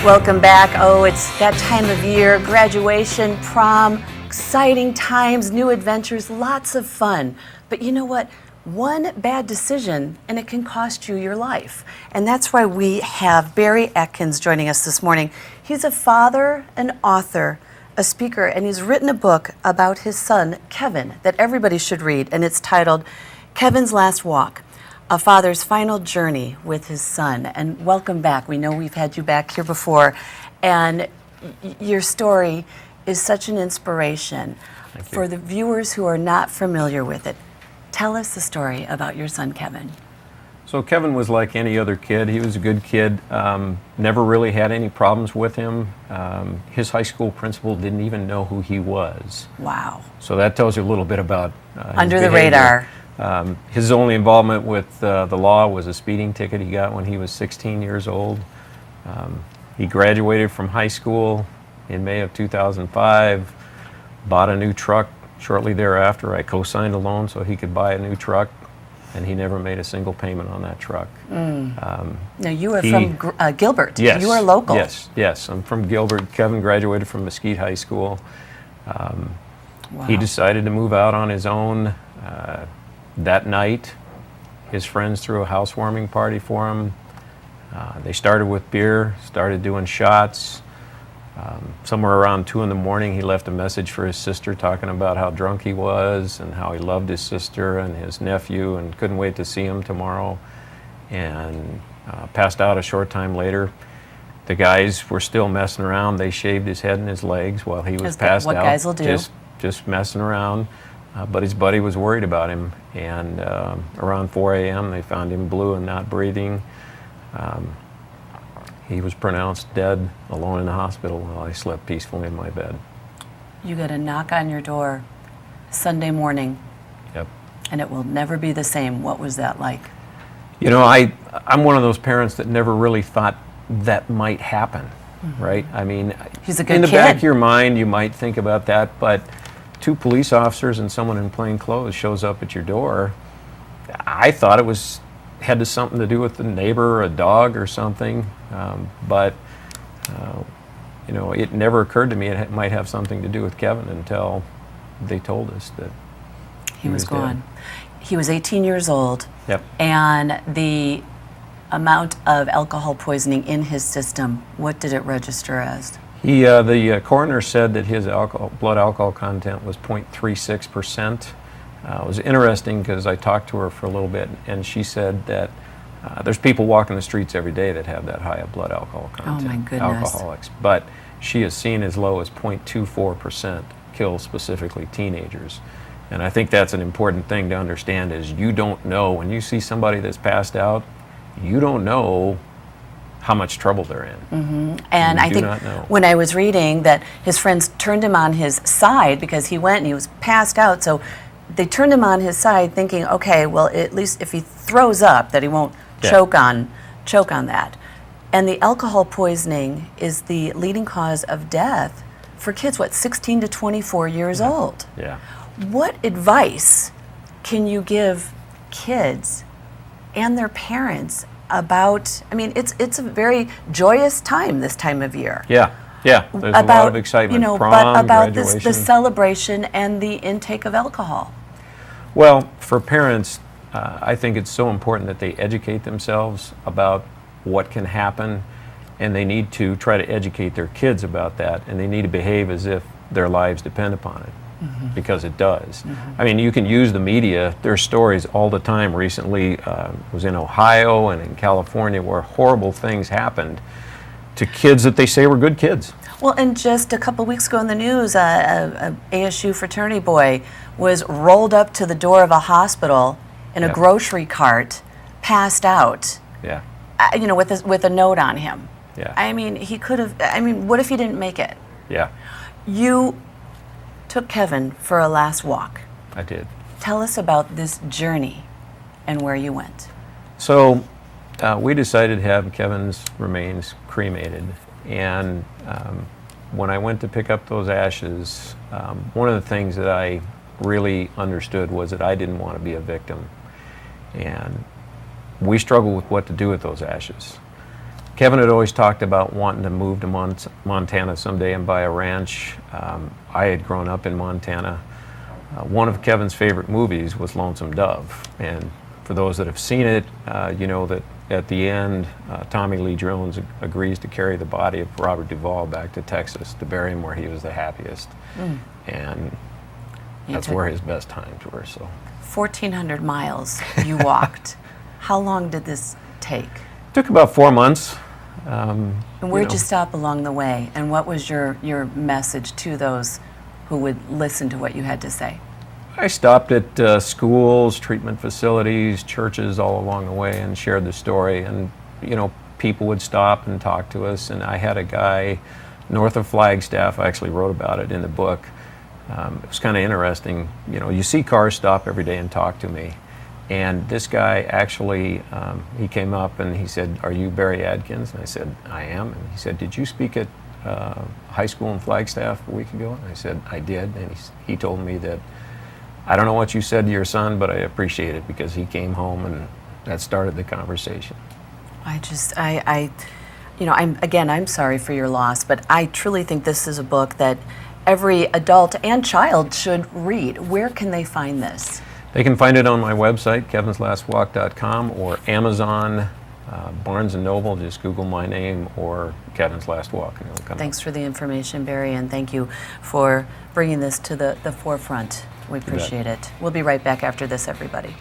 Welcome back. Oh, it's that time of year, graduation, prom, exciting times, new adventures, lots of fun. But you know what? One bad decision and it can cost you your life. And that's why we have Barry Atkins joining us this morning. He's a father, an author, a speaker, and he's written a book about his son, Kevin, that everybody should read. And it's titled Kevin's Last Walk, a father's final journey with his son. And welcome back. We know we've had you back here before, and your story is such an inspiration for the viewers who are not familiar with it. Tell us the story about your son, Kevin. So Kevin was like any other kid. He was a good kid, never really had any problems with him. His high school principal didn't even know who he was. Wow. So that tells you a little bit about under his the behavior. radar. His only involvement with the law was a speeding ticket he got when he was 16 years old. He graduated from high school in May of 2005, bought a new truck shortly thereafter. I co-signed a loan so he could buy a new truck, and he never made a single payment on that truck. Now, you are from Gilbert. Yes. You are local. Yes. I'm from Gilbert. Kevin graduated from Mesquite High School. Wow. He decided to move out on his own. That night, his friends threw a housewarming party for him. They started with beer, started doing shots. Somewhere around 2 in the morning, he left a message for his sister talking about how drunk he was and how he loved his sister and his nephew and couldn't wait to see him tomorrow, and passed out a short time later. The guys were still messing around. They shaved his head and his legs while he was passed out. What guys will do. Just messing around. But his buddy was worried about him, and around 4 a.m. they found him blue and not breathing. He was pronounced dead, alone in the hospital while I slept peacefully in my bed. You get a knock on your door Sunday morning. Yep. And it will never be the same. What was that like? You know, I'm one of those parents that never really thought that might happen, right? I mean, He's a good in the kid. back of your mind, you might think about that, but 2 police officers and someone in plain clothes shows up at your door. I thought it had something to do with the neighbor or a dog or something, but you know, it never occurred to me it might have something to do with Kevin until they told us that He was gone. dead. He was 18 years old. Yep. And the amount of alcohol poisoning in his system, what did it register as? The coroner said that his blood alcohol content was 0.36%. It was interesting because I talked to her for a little bit, and she said that there's people walking the streets every day that have that high of blood alcohol content. Oh my goodness. Alcoholics. But she has seen as low as 0.24% kill specifically teenagers. And I think that's an important thing to understand is you don't know, when you see somebody that's passed out, you don't know how much trouble they're in. And I think when I was reading that his friends turned him on his side because he went and he was passed out, so they turned him on his side thinking, okay, well, at least if he throws up that he won't choke on that. And the alcohol poisoning is the leading cause of death for kids, 16 to 24 years old. Yeah. What advice can you give kids and their parents about, I mean, it's a very joyous time this time of year. Yeah, there's a lot of excitement. You know, Prom, but about the graduation. celebration and the intake of alcohol. Well, for parents, I think it's so important that they educate themselves about what can happen, and they need to try to educate their kids about that, and they need to behave as if their lives depend upon it. Because it does. I mean, you can use the media. There's stories all the time. Recently, it was in Ohio and in California where horrible things happened to kids that they say were good kids. Well, and just a couple weeks ago in the news, a ASU fraternity boy was rolled up to the door of a hospital in a grocery cart, passed out. Yeah. You know, with a note on him. Yeah. I mean, he could have. I mean, what if he didn't make it? Yeah. You took Kevin for a last walk. I did. Tell us about this journey and where you went. So we decided to have Kevin's remains cremated, and when I went to pick up those ashes, one of the things that I really understood was that I didn't want to be a victim, and we struggled with what to do with those ashes. Kevin had always talked about wanting to move to Montana someday and buy a ranch. I had grown up in Montana. One of Kevin's favorite movies was Lonesome Dove, and for those that have seen it, you know that at the end, Tommy Lee Jones agrees to carry the body of Robert Duvall back to Texas to bury him where he was the happiest, and that's where his best times were. So, 1,400 miles you walked. How long did this take? It took about 4 months. And where'd you stop along the way? And what was your message to those who would listen to what you had to say? I stopped at schools, treatment facilities, churches all along the way and shared the story. And, you know, people would stop and talk to us. And I had a guy north of Flagstaff, I actually wrote about it in the book. It was kind of interesting. You know, you see cars stop every day and talk to me. And this guy actually, he came up and he said, "Are you Barry Adkins?" And I said, "I am." And he said, "Did you speak at high school in Flagstaff a week ago?" And I said, "I did." And he told me that, "I don't know what you said to your son, but I appreciate it," because he came home and that started the conversation. You know, I'm sorry for your loss, but I truly think this is a book that every adult and child should read. Where can they find this? They can find it on my website, kevinslastwalk.com, or Amazon, Barnes & Noble. Just Google my name or Kevin's Last Walk, and it'll come Thanks for the information, Barry, and thank you for bringing this to the forefront. We appreciate it. We'll be right back after this, everybody.